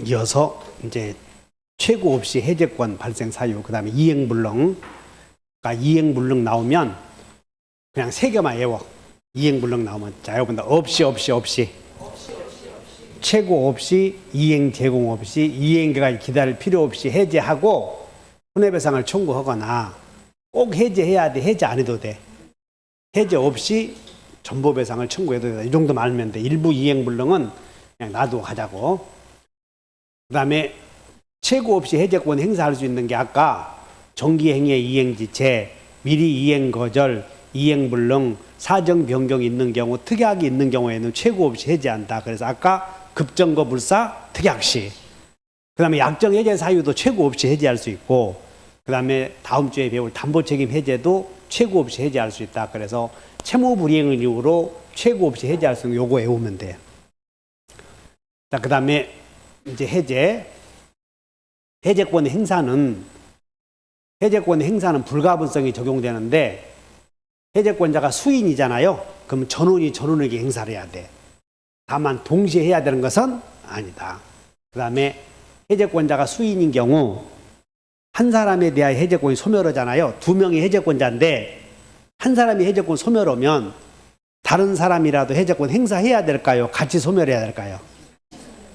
이어서 이제 최고 없이 해제권 발생 사유, 그 다음에 이행불능. 그러니까 이행불능 나오면 그냥 세 개만 외워. 이행불능 나오면. 자, 여러분들 없이. 최고 없이, 이행 제공 없이, 이행까지 기다릴 필요 없이 해제하고 손해배상을 청구하거나 꼭 해제해야 돼. 해제 안 해도 돼. 해제 없이 전보배상을 청구해도 돼. 이 정도만 알면 돼. 일부 이행불능은 그냥 놔두고 하자고. 그 다음에 최고 없이 해제권 행사할 수 있는 게 아까 정기행위의 이행지체, 미리 이행 거절, 이행불능, 사정 변경이 있는 경우, 특약이 있는 경우에는 최고 없이 해제한다. 그래서 아까 급정거 불사 특약시. 그 다음에 약정 해제 사유도 최고 없이 해제할 수 있고, 그 다음에 다음 주에 배울 담보책임 해제도 최고 없이 해제할 수 있다. 그래서 채무 불이행을 이유로 최고 없이 해제할 수 있는 요거 외우면 돼. 자, 그 다음에 이제 해제권 행사는 불가분성이 적용되는데 해제권자가 수인이잖아요. 그럼 전원에게 행사를 해야 돼. 다만 동시에 해야 되는 것은 아니다. 그 다음에 해제권자가 수인인 경우 한 사람에 대한 해제권이 소멸하잖아요. 두 명이 해제권자인데 한 사람이 해제권 소멸하면 다른 사람이라도 해제권 행사해야 될까요? 같이 소멸해야 될까요?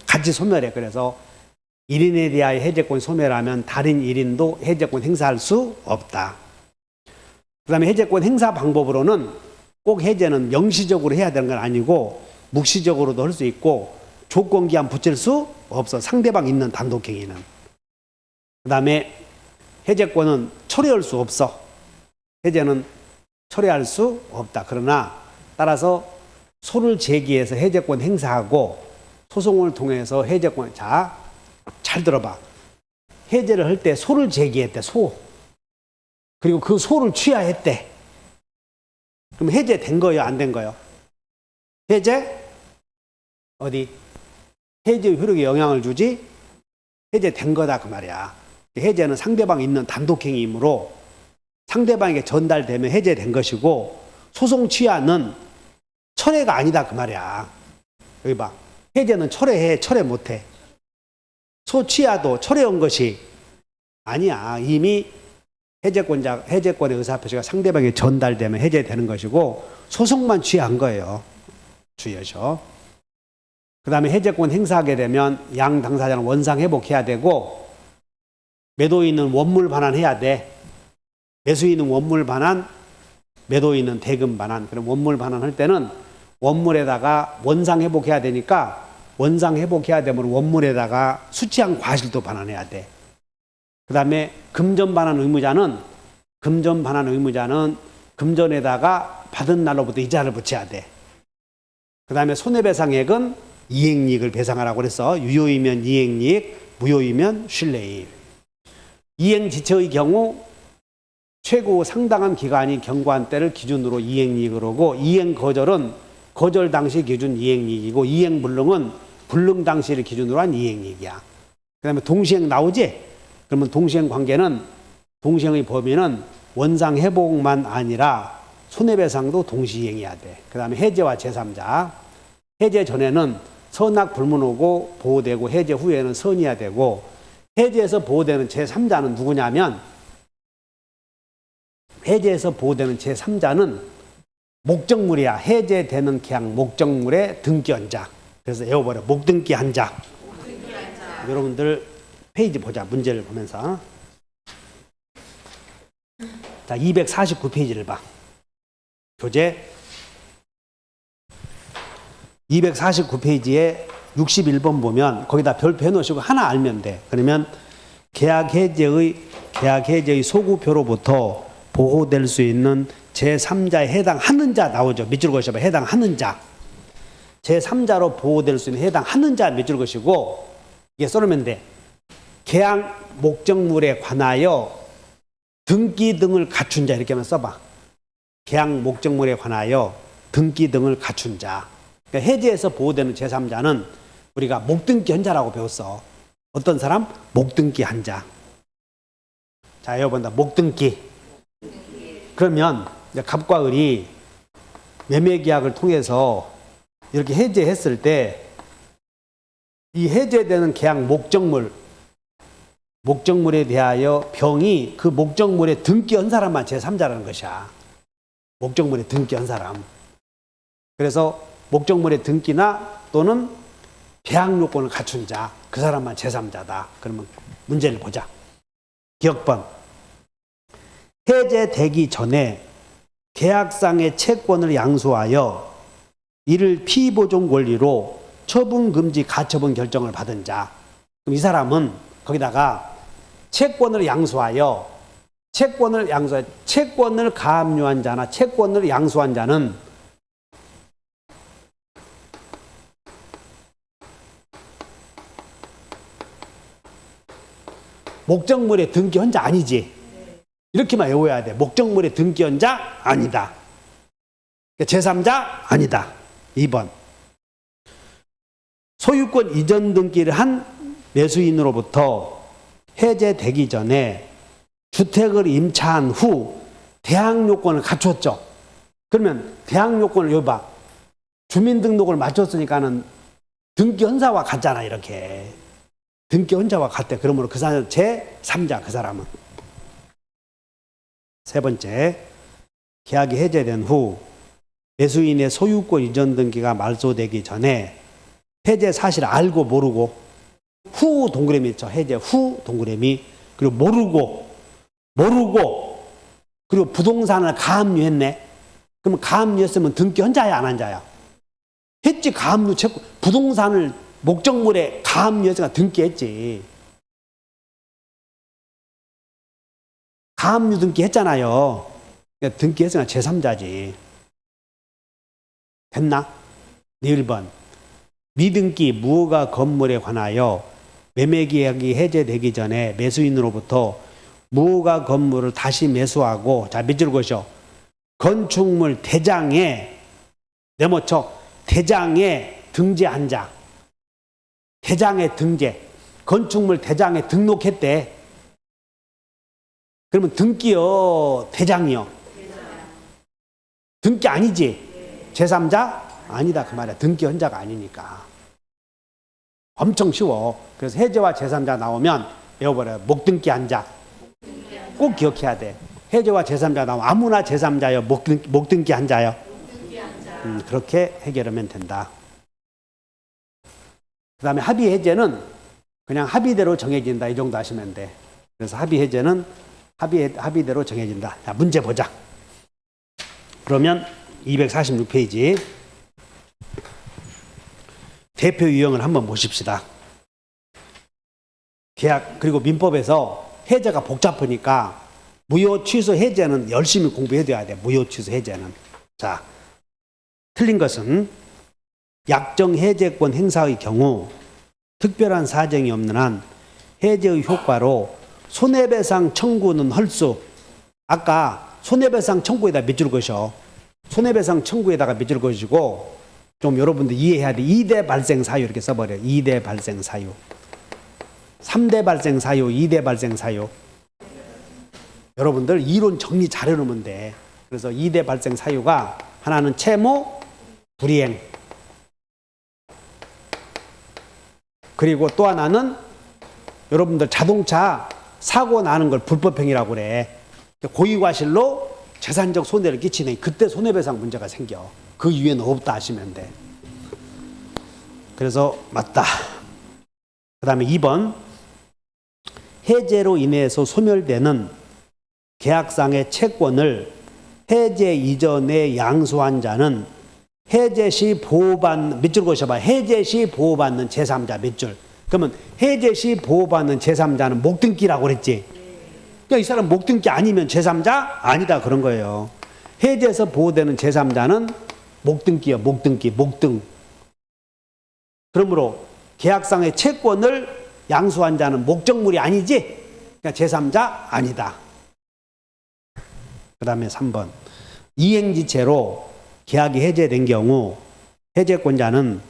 같이 소멸해. 그래서 1인에 대하여 해제권 소멸하면 다른 1인도 해제권 행사할 수 없다. 그 다음에 해제권 행사 방법으로는 꼭 해제는 명시적으로 해야 되는 건 아니고 묵시적으로도 할 수 있고 조건기한 붙일 수 없어. 상대방 있는 단독행위는. 그 다음에 해제권은 철회할 수 없어. 해제는 철회할 수 없다. 그러나 따라서 소를 제기해서 해제권 행사하고 소송을 통해서 해제권, 자, 잘 들어봐. 해제를 할 때 소를 제기했대, 소. 그리고 그 소를 취하했대. 그럼 해제된 거예요, 안 된 거예요? 해제? 어디? 해제 효력에 영향을 주지? 해제된 거다, 그 말이야. 해제는 상대방 있는 단독행위이므로 상대방에게 전달되면 해제된 것이고 소송 취하는 철회가 아니다, 그 말이야. 여기 봐. 해제는 철회해, 철회 못해. 소취하도 철회한 것이 아니야. 이미 해제권의 의사표시가 상대방에게 전달되면 해제되는 것이고 소송만 취한 거예요. 주의하셔. 그 다음에 해제권 행사하게 되면 양 당사자는 원상 회복해야 되고 매도인은 원물 반환해야 돼. 매수인은 원물 반환, 매도인은 대금 반환. 그럼 원물 반환할 때는 원물에다가 원상 회복해야 되니까 원상 회복해야 되면 원물에다가 수취한 과실도 반환해야 돼. 그 다음에 금전 반환 의무자는 금전에다가 받은 날로부터 이자를 붙여야 돼. 그 다음에 손해배상액은 이행이익을 배상하라고 그래서 유효이면 이행이익, 무효이면 실례이익. 이행지체의 경우 최고 상당한 기간이 경과한 때를 기준으로 이행이익을 하고 이행거절은 거절 당시 기준 이행이익이고 이행불능은 불능 당시를 기준으로 한 이행이익이야. 그 다음에 동시행 나오지? 그러면 동시행 관계는 동시행의 범위는 원상 회복만 아니라 손해배상도 동시이행해야 돼. 그 다음에 해제와 제3자. 해제 전에는 선악 불문하고 보호되고 해제 후에는 선이야 되고 해제에서 보호되는 제3자는 누구냐면 해제에서 보호되는 제3자는 목적물이야. 해제되는 계약 목적물의 등기한자. 그래서 외워버려. 목등기 한자. 여러분들 페이지 보자. 문제를 보면서. 자, 249페이지를 봐. 교재 249페이지에 61번 보면 거기다 별표 해놓으시고 하나 알면 돼. 그러면 계약 해제의 소구표로부터 보호될 수 있는 제3자에 해당하는 자 나오죠. 밑줄 그으셔봐. 해당하는 자. 제3자로 보호될 수 있는 해당하는 자 밑줄 그으시고 이게 써놓으면 돼. 계약 목적물에 관하여 등기 등을 갖춘 자 이렇게만 써봐. 계약 목적물에 관하여 등기 등을 갖춘 자. 그러니까 해제에서 보호되는 제3자는 우리가 목등기 한자라고 배웠어. 어떤 사람? 목등기 한자. 자, 여러분, 목등기. 그러면 이제 갑과 을이 매매계약을 통해서 이렇게 해제했을 때 이 해제되는 계약 목적물에 대하여 병이 그 목적물에 등기한 사람만 제3자라는 것이야. 목적물에 등기한 사람. 그래서 목적물에 등기나 또는 계약 요건을 갖춘 자, 그 사람만 제3자다. 그러면 문제를 보자. 기억번. 해제되기 전에 계약상의 채권을 양수하여 이를 피보존 권리로 처분금지 가처분 결정을 받은 자. 그럼 이 사람은 거기다가 채권을 가압류한 자나 채권을 양수한 자는 목적물에 등기한 자 아니지. 이렇게만 외워야 돼. 목적물에 등기한 자 아니다. 제3자 아니다. 2번. 소유권 이전 등기를 한 매수인으로부터 해제되기 전에 주택을 임차한 후 대항 요건을 갖췄죠. 그러면 대항 요건을 여기 봐. 주민등록을 마쳤으니까는 등기 헌사와 같잖아. 이렇게. 등기 헌자와 같대. 그러므로 그 사람 제3자 그 사람은. 세 번째. 계약이 해제된 후 매수인의 소유권 이전 등기가 말소되기 전에 해제 사실 알고 모르고 후 동그라미 있죠. 해제 후 동그라미. 그리고 모르고 그리고 부동산을 가압류했네. 그러면 가압류했으면 등기 헌자야 안 한자야? 했지. 가압류 채권 부동산을 목적물에 가압류해서 등기했지. 가압류 등기했잖아요. 그러니까 등기했으니까 제3자지. 됐나? 1번. 미등기 무허가 건물에 관하여 매매계약이 해제되기 전에 매수인으로부터 무허가 건물을 다시 매수하고, 자, 밑줄 그으셔. 건축물 대장에, 네모쳐, 대장에 등재한 자. 대장에 등재. 건축물 대장에 등록했대. 그러면 등기요, 대장이요? 등기 아니지? 제3자? 아니다. 그 말이야. 등기 헌자가 아니니까. 엄청 쉬워. 그래서 해제와 제3자 나오면 외워버려요. 목등기 한 자. 꼭 기억해야 돼. 해제와 제3자 나오면 아무나 제3자요. 목등기 한 자요. 그렇게 해결하면 된다. 그 다음에 합의 해제는 그냥 합의대로 정해진다. 이 정도 하시면 돼. 그래서 합의 해제는 합의대로 정해진다. 자, 문제 보자. 그러면 246페이지. 대표 유형을 한번 보십시다. 계약, 그리고 민법에서 해제가 복잡하니까 무효 취소 해제는 열심히 공부해둬야 돼. 무효 취소 해제는. 자, 틀린 것은 약정 해제권 행사의 경우 특별한 사정이 없는 한 해제의 효과로 손해배상 청구는 할 수. 아까 손해배상 청구에다 밑줄 그으셔. 손해배상 청구에다가 밑줄 그으시고 좀 여러분들 이해해야 돼. 2대 발생 사유 이렇게 써버려. 2대 발생 사유. 3대 발생 사유, 2대 발생 사유. 여러분들 이론 정리 잘 해놓으면 돼. 그래서 2대 발생 사유가 하나는 채무, 불이행. 그리고 또 하나는 여러분들 자동차 사고 나는 걸 불법행위라고 그래. 고의과실로 재산적 손해를 끼치네. 그때 손해배상 문제가 생겨. 그 이유에는 없다 하시면 돼. 그래서 맞다. 그 다음에 2번. 해제로 인해서 소멸되는 계약상의 채권을 해제 이전에 양수한 자는 해제 시 보호받는, 밑줄 그으셔봐. 해제 시 보호받는 제3자 밑줄. 그러면 해제 시 보호받는 제3자는 목등기라고 그랬지. 그러니까 이 사람 목등기 아니면 제3자? 아니다 그런 거예요. 해제에서 보호되는 제3자는 목등기요. 목등. 그러므로 계약상의 채권을 양수한 자는 목적물이 아니지? 그러니까 제3자 아니다. 그 다음에 3번. 이행지체로 계약이 해제된 경우 해제권자는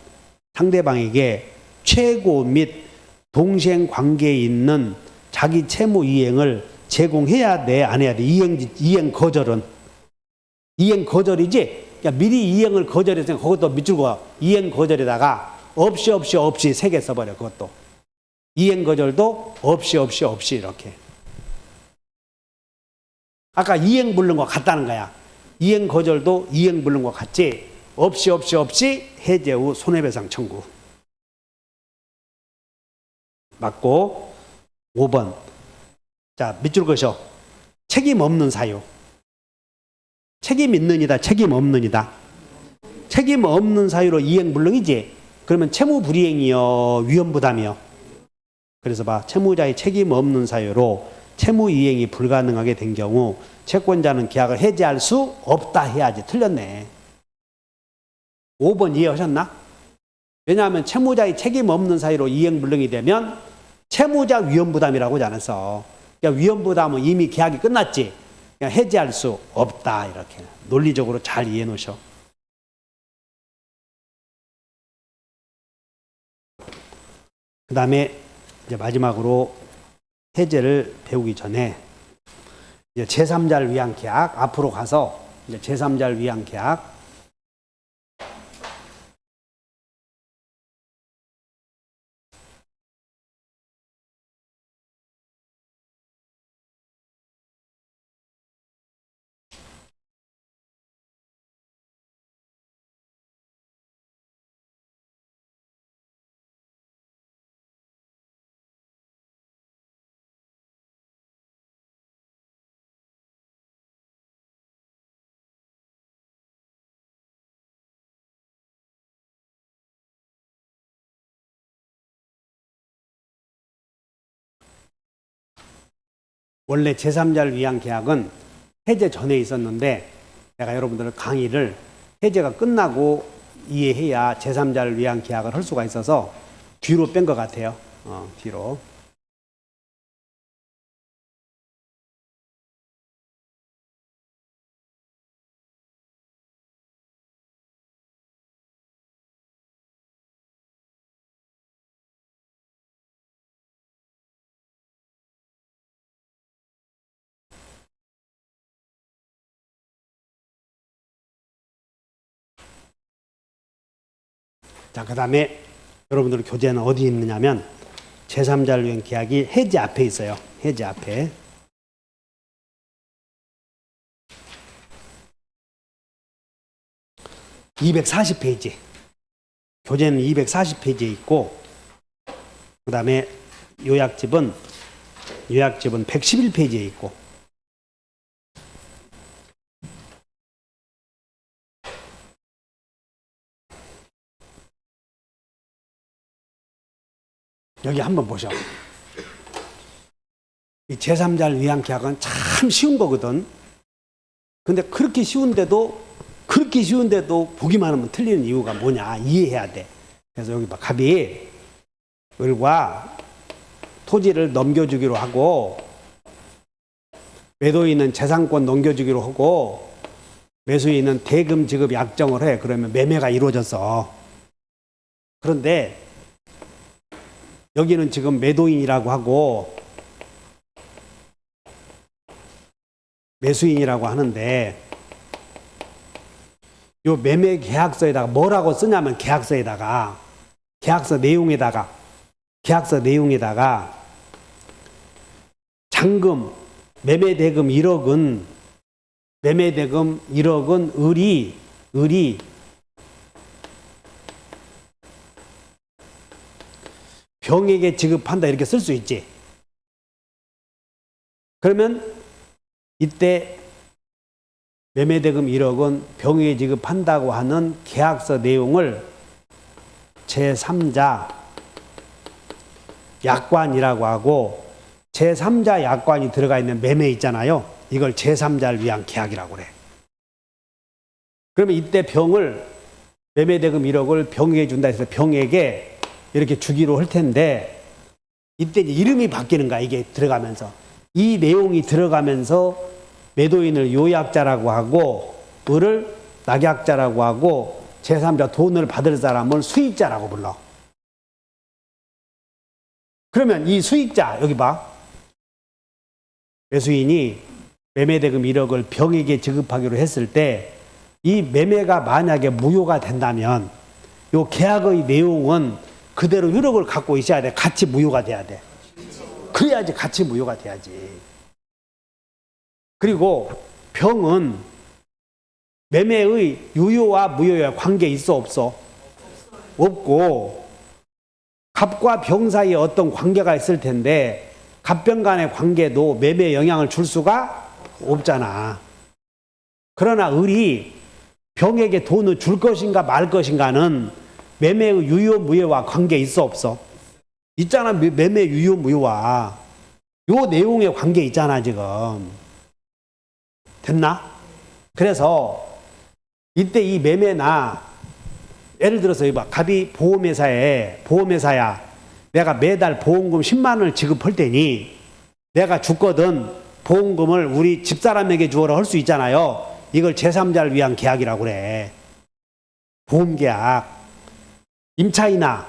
상대방에게 최고 및 동시행 관계에 있는 자기 채무 이행을 제공해야 돼? 안 해야 돼? 이행 거절은? 이행 거절이지? 그러니까 미리 이행을 거절했으니까 그것도 밑줄 그어. 이행 거절에다가 없이 세 개 써버려. 그것도 이행거절도 없이 이렇게. 아까 이행 부른 거 같다는 거야. 이행거절도 이행 부른 거 같지. 없이 해제 후 손해배상 청구. 맞고. 5번. 자, 밑줄 그으셔. 책임 없는 사유. 책임 있는이다, 책임 없는이다. 책임 없는 사유로 이행불능이지. 그러면 채무불이행이요, 위험부담이요. 그래서 봐, 채무자의 책임 없는 사유로 채무이행이 불가능하게 된 경우 채권자는 계약을 해지할 수 없다 해야지. 틀렸네. 5번 이해하셨나? 왜냐하면 채무자의 책임 없는 사유로 이행불능이 되면 채무자 위험부담이라고 하지 않았어. 그러니까 위험부담은 이미 계약이 끝났지. 그냥 해지할 수 없다. 이렇게 논리적으로 잘 이해해 놓으셔. 그 다음에 이제 마지막으로 해제를 배우기 전에 이제 제3자를 위한 계약 앞으로 가서 이제 제3자를 위한 계약 원래 제3자를 위한 계약은 해제 전에 있었는데 내가 여러분들 강의를 해제가 끝나고 이해해야 제3자를 위한 계약을 할 수가 있어서 뒤로 뺀 것 같아요. 뒤로. 자, 그 다음에 여러분들 교재는 어디 있느냐면 제3자를 위한 계약이 해지 앞에 있어요. 해지 앞에. (240페이지) 교재는 240페이지에 있고 그 다음에 요약집은 111페이지에 있고 여기 한번 보셔. 이 제3자를 위한 계약은 참 쉬운 거거든. 근데 그렇게 쉬운데도 보기만 하면 틀리는 이유가 뭐냐 이해해야 돼. 그래서 여기 봐. 갑이 을과 토지를 넘겨주기로 하고 매도인은 재산권 넘겨주기로 하고 매수인은 대금 지급 약정을 해. 그러면 매매가 이루어졌어. 그런데 여기는 지금 매도인이라고 하고 매수인이라고 하는데 요 매매 계약서에다가 뭐라고 쓰냐면 계약서 내용에다가 잔금 매매대금 1억은 을이 병에게 지급한다 이렇게 쓸 수 있지. 그러면 이때 매매대금 1억은 병에게 지급한다고 하는 계약서 내용을 제3자 약관이라고 하고 제3자 약관이 들어가 있는 매매 있잖아요. 이걸 제3자를 위한 계약이라고 그래. 그러면 이때 병을 매매대금 1억을 병에게 준다 해서 병에게 이렇게 주기로 할 텐데 이때 이제 이름이 바뀌는 거야. 이게 들어가면서 이 내용이 들어가면서 매도인을 요약자라고 하고 을을 낙약자라고 하고 제3자 돈을 받을 사람을 수익자라고 불러. 그러면 이 수익자 여기 봐. 매수인이 매매대금 1억을 병에게 지급하기로 했을 때 이 매매가 만약에 무효가 된다면 요 계약의 내용은 그대로 효력을 갖고 있어야 돼. 같이 무효가 돼야 돼. 그래야지 같이 무효가 돼야지. 그리고 병은 매매의 유효와 무효와 관계 있어 없어? 없고 갑과 병 사이에 어떤 관계가 있을 텐데 갑병 간의 관계도 매매에 영향을 줄 수가 없잖아. 그러나 을이 병에게 돈을 줄 것인가 말 것인가는 매매의 유효 무효와 관계 있어 없어? 있잖아. 매매 유효 무효와 요 내용에 관계 있잖아 지금. 됐나? 그래서 이때 이 매매나 예를 들어서 이봐, 갑이 보험회사야. 내가 매달 보험금 10만 원을 지급할 테니 내가 죽거든 보험금을 우리 집사람에게 주어라 할 수 있잖아요. 이걸 제3자를 위한 계약이라고 그래. 보험계약. 임차인아,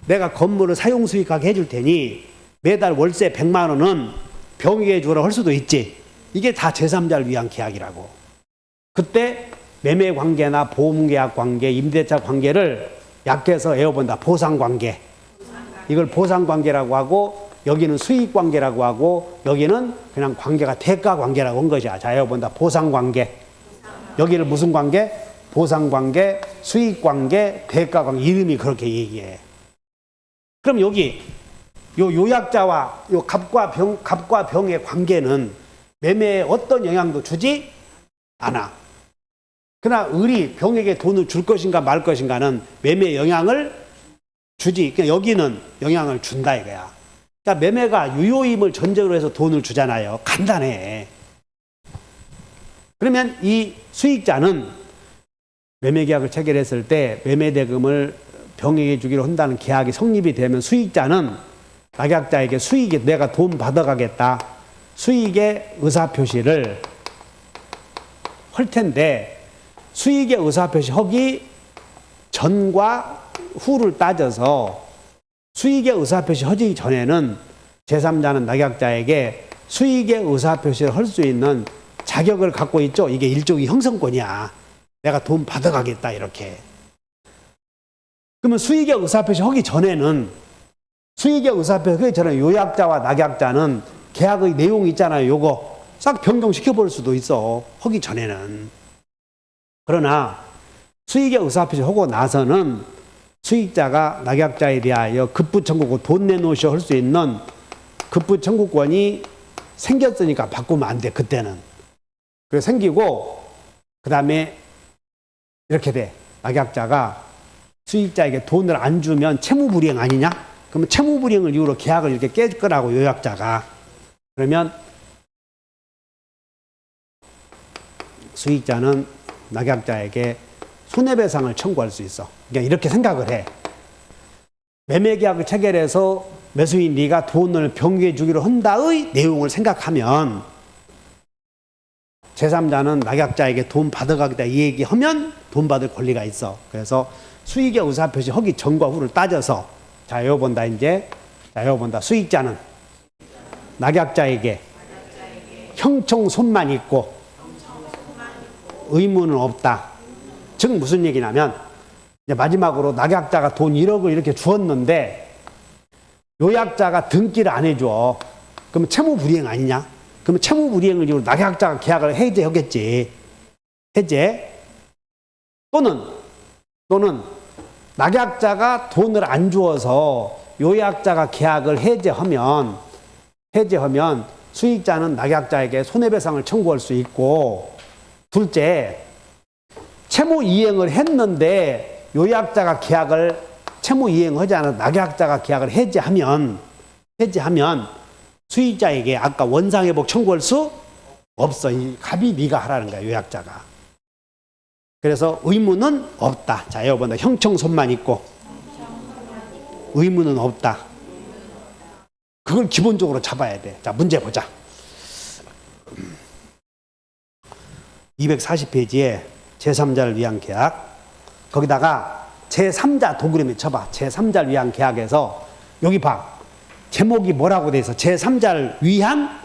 내가 건물을 사용수익하게 해줄 테니 매달 월세 100만 원은 병에게 주어라 할 수도 있지. 이게 다 제3자를 위한 계약이라고. 그때 매매 관계나 보험계약 관계, 임대차 관계를 약해서 에어본다. 보상관계. 이걸 보상관계라고 하고 여기는 수익관계라고 하고 여기는 그냥 관계가 대가관계라고 한 것이야. 자, 에어본다. 보상관계. 여기를 무슨 관계? 보상관계, 수익관계, 대가관계. 이름이 그렇게 얘기해. 그럼 여기 요 요약자와 요 갑과 병의 관계는 매매에 어떤 영향도 주지 않아. 그러나 을이 병에게 돈을 줄 것인가 말 것인가는 매매에 영향을 주지. 그러니까 여기는 영향을 준다 이거야. 그러니까 매매가 유효임을 전제로 해서 돈을 주잖아요. 간단해. 그러면 이 수익자는 매매계약을 체결했을 때 매매대금을 병에게 주기로 한다는 계약이 성립이 되면 수익자는 낙약자에게 수익에 내가 돈 받아가겠다. 수익의 의사표시를 할 텐데 수익의 의사표시 하기 전과 후를 따져서 수익의 의사표시 하기 전에는 제3자는 낙약자에게 수익의 의사표시를 할 수 있는 자격을 갖고 있죠. 이게 일종의 형성권이야. 내가 돈 받아가겠다 이렇게. 그러면 수익의 의사표시 하기 전에는 수익의 의사표시 하기 전에 요약자와 낙약자는 계약의 내용이 있잖아요. 요거 싹 변경시켜볼 수도 있어. 하기 전에는. 그러나 수익의 의사표시 하고 나서는 수익자가 낙약자에 대하여 급부 청구권 돈 내놓으셔 할 수 있는 급부 청구권이 생겼으니까 바꾸면 안 돼. 그때는. 그래서 생기고 그 다음에 이렇게 돼. 낙약자가 수익자에게 돈을 안 주면 채무불이행 아니냐? 그러면 채무불이행을 이유로 계약을 이렇게 깰 거라고 요약자가. 그러면 수익자는 낙약자에게 손해배상을 청구할 수 있어. 그러니까 이렇게 생각을 해. 매매계약을 체결해서 매수인 네가 돈을 병에게 주기로 한다의 내용을 생각하면 제3자는 낙약자에게 돈 받아가겠다 이 얘기하면 돈 받을 권리가 있어. 그래서 수익의 의사표시 하기 전과 후를 따져서 자, 이거 본다 이제. 자, 이거 본다. 수익자는 낙약자에게 형청손만 있고 의무는 없다. 즉 무슨 얘기냐면 이제 마지막으로 낙약자가 돈 1억을 이렇게 주었는데 요약자가 등기를 안 해줘. 그러면 채무불이행 아니냐? 그러면 채무불이행을 이유로 낙약자가 계약을 해제하겠지. 해제. 또는 낙약자가 돈을 안 주어서 요약자가 계약을 해제하면 수익자는 낙약자에게 손해배상을 청구할 수 있고, 둘째, 채무 이행을 했는데 요약자가 계약을 채무 이행하지 않아서 낙약자가 계약을 해제하면 수익자에게 아까 원상회복 청구할 수 없어. 이 갑이 네가 하라는 거야, 요약자가. 그래서 의무는 없다. 자, 여기 본다. 형청손만 있고 의무는 없다. 그걸 기본적으로 잡아야 돼. 자, 문제 보자. 240페이지에 제3자를 위한 계약. 거기다가 제3자 도그램에 쳐봐. 제3자를 위한 계약에서 여기 봐. 제목이 뭐라고 돼 있어? 제3자를 위한.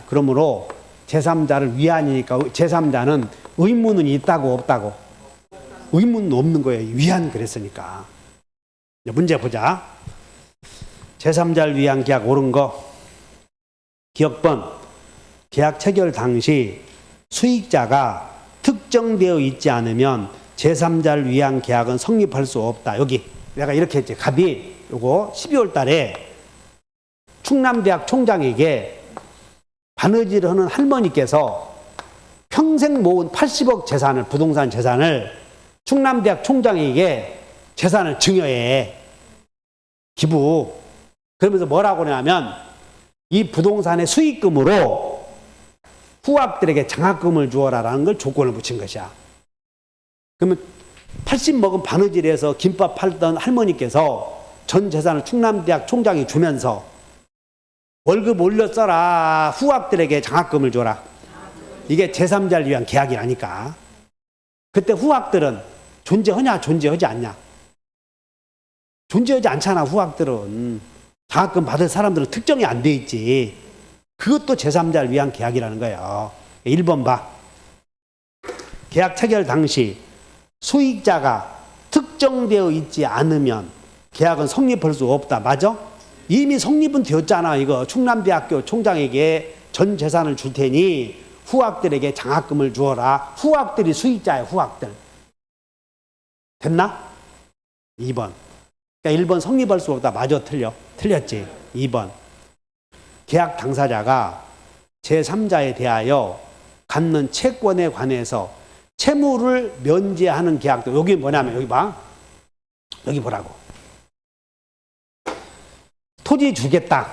그러므로 제3자를 위한이니까 제3자는 의무는 있다고 없다고? 의문도 없는 거예요. 위한 그랬으니까. 문제 보자. 제3자를 위한 계약 옳은 거. 기억번. 계약 체결 당시 수익자가 특정되어 있지 않으면 제3자를 위한 계약은 성립할 수 없다. 여기 내가 이렇게 했지. 갑이 요거 12월 달에 충남대학 총장에게 바느질을 하는 할머니께서 평생 모은 80억 재산을, 부동산 재산을 충남대학 총장에게 재산을 증여해. 기부. 그러면서 뭐라고 하냐면 이 부동산의 수익금으로 후학들에게 장학금을 주어라라는 걸 조건을 붙인 것이야. 그러면 80 먹은 바느질에서 김밥 팔던 할머니께서 전 재산을 충남대학 총장이 주면서 월급 올려 써라. 후학들에게 장학금을 줘라. 이게 제3자를 위한 계약이라니까. 그때 후학들은 존재하냐 존재하지 않냐. 존재하지 않잖아. 후학들은. 장학금 받을 사람들은 특정이 안 돼 있지. 그것도 제3자를 위한 계약이라는 거예요. 1번 봐. 계약 체결 당시 수익자가 특정되어 있지 않으면 계약은 성립할 수 없다. 맞아? 이미 성립은 되었잖아. 이거 충남대학교 총장에게 전 재산을 줄 테니 후학들에게 장학금을 주어라. 후학들이 수익자야. 후학들. 됐나? 2번. 그러니까 1번 성립할 수 없다. 맞아? 틀려? 틀렸지. 2번. 계약 당사자가 제3자에 대하여 갖는 채권에 관해서 채무를 면제하는 계약도. 여기 뭐냐면 여기 봐. 여기 보라고. 토지 주겠다.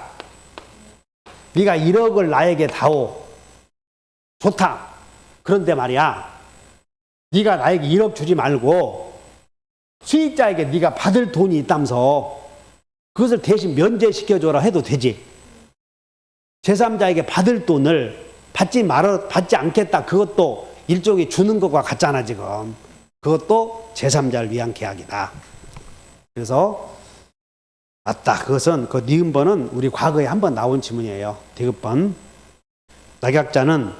네가 1억을 나에게 다오. 좋다. 그런데 말이야. 네가 나에게 1억 주지 말고 수익자에게 네가 받을 돈이 있다면서 그것을 대신 면제시켜줘라 해도 되지. 제3자에게 받을 돈을 받지 않겠다. 그것도 일종의 주는 것과 같잖아 지금. 그것도 제3자를 위한 계약이다. 그래서 맞다. 그것은 그 니은번은 우리 과거에 한번 나온 지문이에요. 디귿번. 낙약자는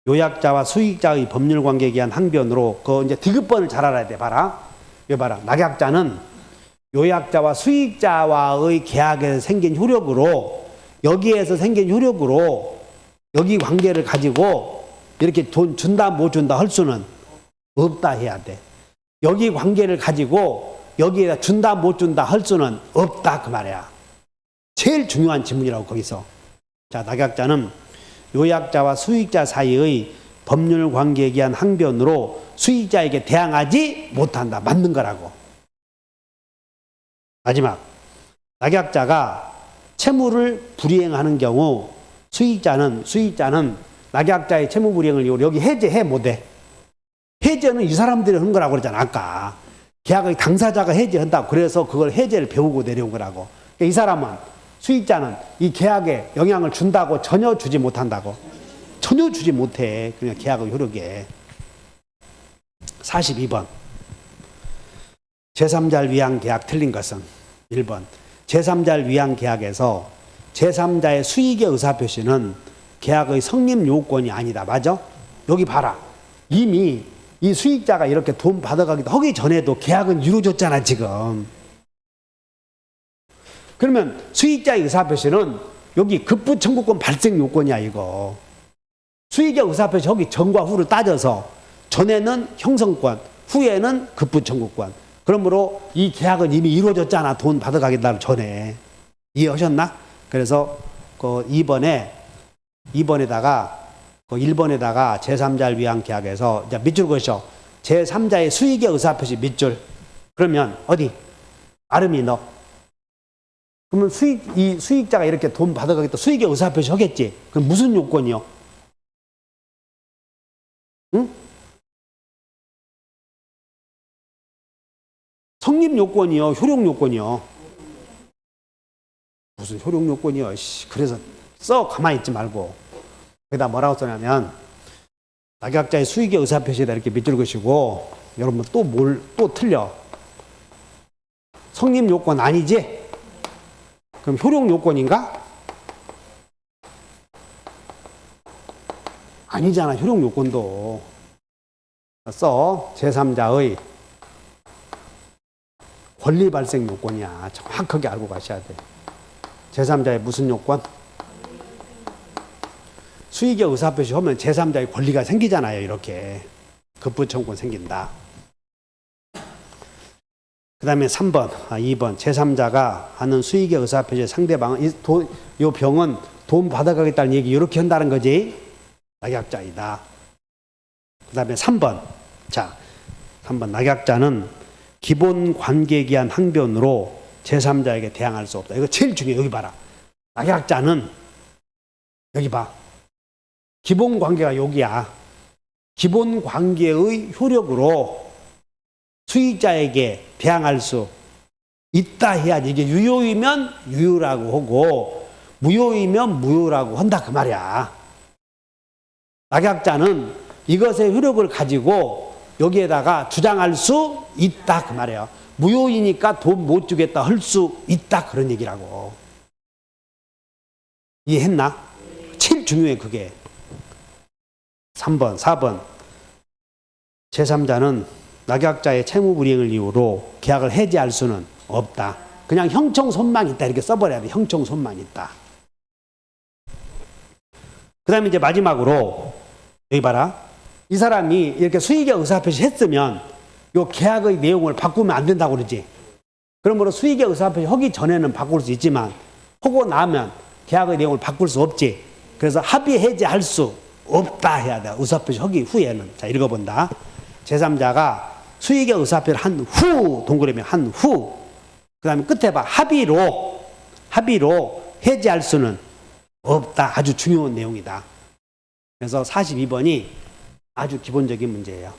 요약자와 수익자의 법률관계에 의한 항변으로 그 이제 디귿번을 잘 알아야 돼. 봐라. 여기 봐라. 낙약자는 요약자와 수익자와의 계약에서 생긴 효력으로 여기에서 생긴 효력으로 여기 관계를 가지고 이렇게 돈 준다 못 준다 할 수는 없다 해야 돼. 여기 관계를 가지고 여기에다 준다 못 준다 할 수는 없다 그 말이야. 제일 중요한 지문이라고 거기서. 자, 낙약자는 요약자와 수익자 사이의 법률 관계에 의한 항변으로 수익자에게 대항하지 못한다. 맞는 거라고. 마지막. 낙약자가 채무를 불이행하는 경우 수익자는 낙약자의 채무 불이행을 여기 해제해 못해. 해제는 이 사람들이 하는 거라고 그러잖아. 아까. 계약의 당사자가 해제한다고. 그래서 그걸 해제를 배우고 내려온 거라고. 그러니까 이 사람은, 수익자는 이 계약에 영향을 준다고 전혀 주지 못한다고. 전혀 주지 못해. 그냥 계약의 효력에. 42번. 제3자를 위한 계약 틀린 것은 1번. 제3자를 위한 계약에서 제3자의 수익의 의사표시는 계약의 성립 요건이 아니다. 맞아? 여기 봐라. 이미 이 수익자가 이렇게 돈 받아가기도 하기 전에도 계약은 이루어졌잖아 지금. 그러면 수익자의 의사표시는 여기 급부 청구권 발생 요건이야 이거. 수익의 의사표시 여기 전과 후를 따져서 전에는 형성권, 후에는 급부 청구권. 그러므로 이 계약은 이미 이루어졌잖아. 돈 받아가기 전에. 이해하셨나? 그래서 그 2번에다가 그 1번에다가 제3자를 위한 계약에서 이제 밑줄 그으셔. 제3자의 수익의 의사표시 밑줄. 그러면 어디? 아름이 넣어. 그러면 이 수익자가 이렇게 돈 받아가겠다. 수익의 의사표시 하겠지. 그럼 무슨 요건이요? 응? 성립 요건이요? 효력 요건이요? 무슨 효력 요건이요? 그래서 가만히 있지 말고. 거기다 뭐라고 써냐면, 낙약자의 수익의 의사표시에다 이렇게 밑줄 그으시고, 여러분 또 틀려. 성립 요건 아니지? 그럼 효력 요건인가? 아니잖아. 효력 요건도. 써. 제3자의 권리 발생 요건이야. 정확하게 알고 가셔야 돼. 제3자의 무슨 요건? 수익의 의사표시 하면 제3자의 권리가 생기잖아요. 이렇게. 급부청권 생긴다. 그 다음에 3번, 2번. 제3자가 하는 수익의 의사표시 상대방은, 이 병은 돈 받아가겠다는 얘기, 이렇게 한다는 거지. 낙약자이다. 그 다음에 3번. 자, 3번. 낙약자는 기본 관계에 기한 항변으로 제3자에게 대항할 수 없다. 이거 제일 중요해. 여기 봐라. 낙약자는, 여기 봐. 기본 관계가 여기야. 기본 관계의 효력으로 수익자에게 대항할 수 있다 해야지. 이게 유효이면 유효라고 하고 무효이면 무효라고 한다 그 말이야. 낙약자는 이것의 효력을 가지고 여기에다가 주장할 수 있다 그 말이에요. 무효이니까 돈 못 주겠다 할 수 있다 그런 얘기라고. 이해했나? 제일 중요해 그게. 3번, 4번. 제3자는 낙약자의 채무불이행을 이유로 계약을 해지할 수는 없다. 그냥 형청손만 있다 이렇게 써버려야 돼. 형청손만 있다. 그 다음에 이제 마지막으로 여기 봐라. 이 사람이 이렇게 수익의 의사표시 했으면 요 계약의 내용을 바꾸면 안 된다고 그러지. 그러므로 수익의 의사표시 하기 전에는 바꿀 수 있지만 하고 나면 계약의 내용을 바꿀 수 없지. 그래서 합의 해지할 수 없다 해야 돼. 의사표시 하기 후에는. 자, 읽어본다. 제3자가 수익의 의사표시를 한 후, 동그라미 한 후. 그 다음에 끝에 봐. 합의로 해지할 수는 없다. 아주 중요한 내용이다. 그래서 42번이 아주 기본적인 문제예요.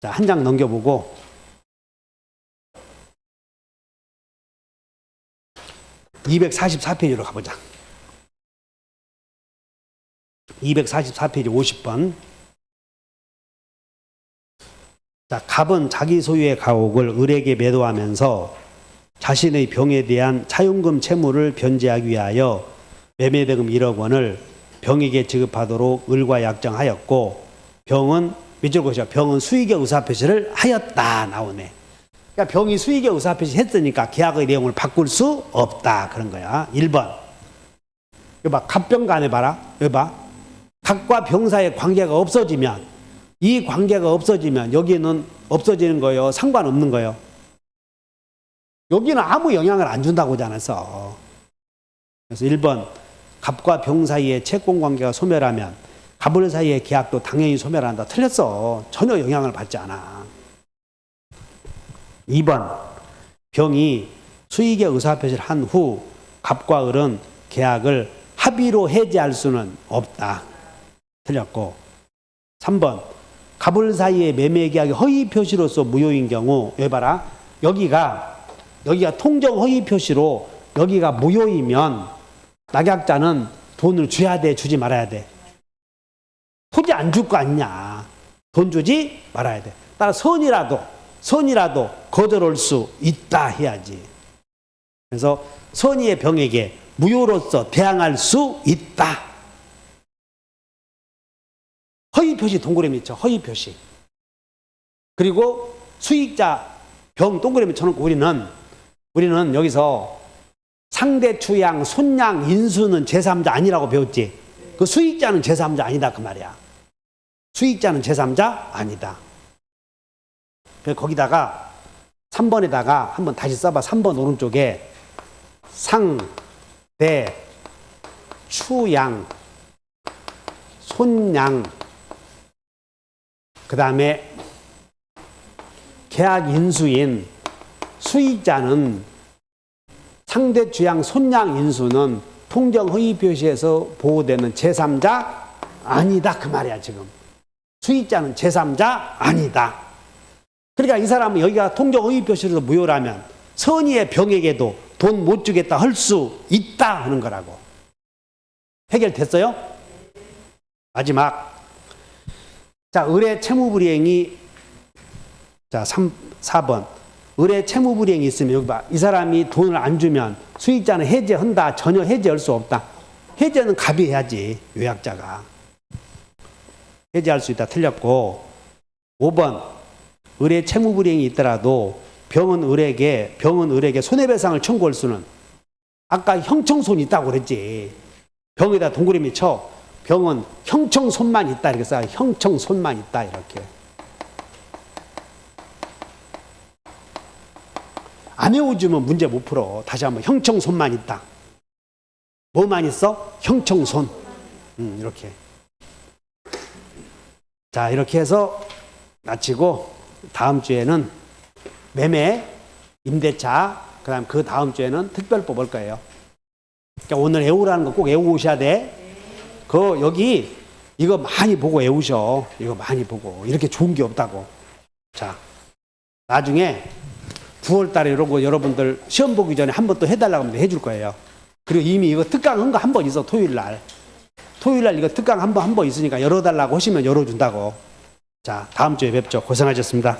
자, 한 장 넘겨보고. 244페이지로 가보자. 244페이지 50번. 자, 갑은 자기 소유의 가옥을 을에게 매도하면서 자신의 병에 대한 차용금 채무를 변제하기 위하여 매매대금 1억 원을 병에게 지급하도록 을과 약정하였고 병은 밑줄 것이야. 병은 수익의 의사표시를 하였다 나오네. 그러니까 병이 수익의 의사표시 했으니까 계약의 내용을 바꿀 수 없다 그런 거야. 1번. 여기 봐. 갑병 간에 봐라. 여기 봐. 갑과 병 사이의 관계가 없어지면 이 관계가 없어지면 여기는 없어지는 거예요. 상관없는 거예요. 여기는 아무 영향을 안 준다고 하지 않았어. 그래서 1번. 갑과 병 사이의 채권 관계가 소멸하면 갑을 사이의 계약도 당연히 소멸한다. 틀렸어. 전혀 영향을 받지 않아. 2번. 병이 수익의 의사표시를 한 후 갑과 을은 계약을 합의로 해지할 수는 없다. 틀렸고. 3번. 갑을 사이의 매매 계약이 허위 표시로서 무효인 경우 여기 봐라. 여기가 통정 허위 표시로 여기가 무효이면 낙약자는 돈을 줘야 돼, 주지 말아야 돼? 토지 안 줄 거 아니냐. 돈 주지 말아야 돼. 따라 선이라도 거절할 수 있다 해야지. 그래서 선의의 병에게 무효로서 대항할 수 있다. 허위 표시 동그라미 있죠. 허위 표시. 그리고 수익자 병 동그라미 쳐놓고 우리는 여기서 상대 추양, 손양, 인수는 제3자 아니라고 배웠지. 그 수익자는 제3자 아니다 그 말이야. 수익자는 제3자 아니다. 그래서 거기다가 3번에다가 한번 다시 써봐. 3번 오른쪽에 상대 추양, 손양, 그 다음에 계약 인수인 수익자는 상대 주양 손양 인수는 통정 허위 표시에서 보호되는 제3자 아니다 그 말이야 지금. 수익자는 제3자 아니다. 그러니까 이 사람은 여기가 통정 허위 표시로서 무효라면 선의의 병에게도 돈 못 주겠다 할 수 있다 하는 거라고. 해결됐어요? 마지막. 자, 을의 채무불이행이 자 4번. 을의 채무불이행이 있으면 여기 봐. 이 사람이 돈을 안 주면 수익자는 해제한다. 전혀 해제할 수 없다. 해제는 갑이 해야지. 요약자가. 해제할 수 있다. 틀렸고. 5번. 을에 채무불이행이 있더라도 병은 을에게 손해배상을 청구할 수는 아까 형청손이 있다고 그랬지. 병에다 동그라미 쳐. 병은 형청손만 있다 이렇게 써. 형청손만 있다 이렇게. 안 외워주면 문제 못 풀어. 다시 한번 형청손만 있다. 뭐만 있어? 형청손. 이렇게. 자, 이렇게 해서 마치고 다음 주에는 매매, 임대차, 그다음 그 다음 주에는 특별법 올 거예요. 그러니까 오늘 외우라는 거 꼭 외우고 오셔야 돼. 여기 이거 많이 보고 외우셔. 이거 많이 보고. 이렇게 좋은 게 없다고. 자, 나중에 9월 달에 이런 거 여러분들 시험 보기 전에 한 번 또 해달라고 하면 해줄 거예요. 그리고 이미 이거 특강 한 거 한 번 있어. 토요일 날 이거 특강 한 번 있으니까 열어달라고 하시면 열어준다고. 자, 다음 주에 뵙죠. 고생하셨습니다.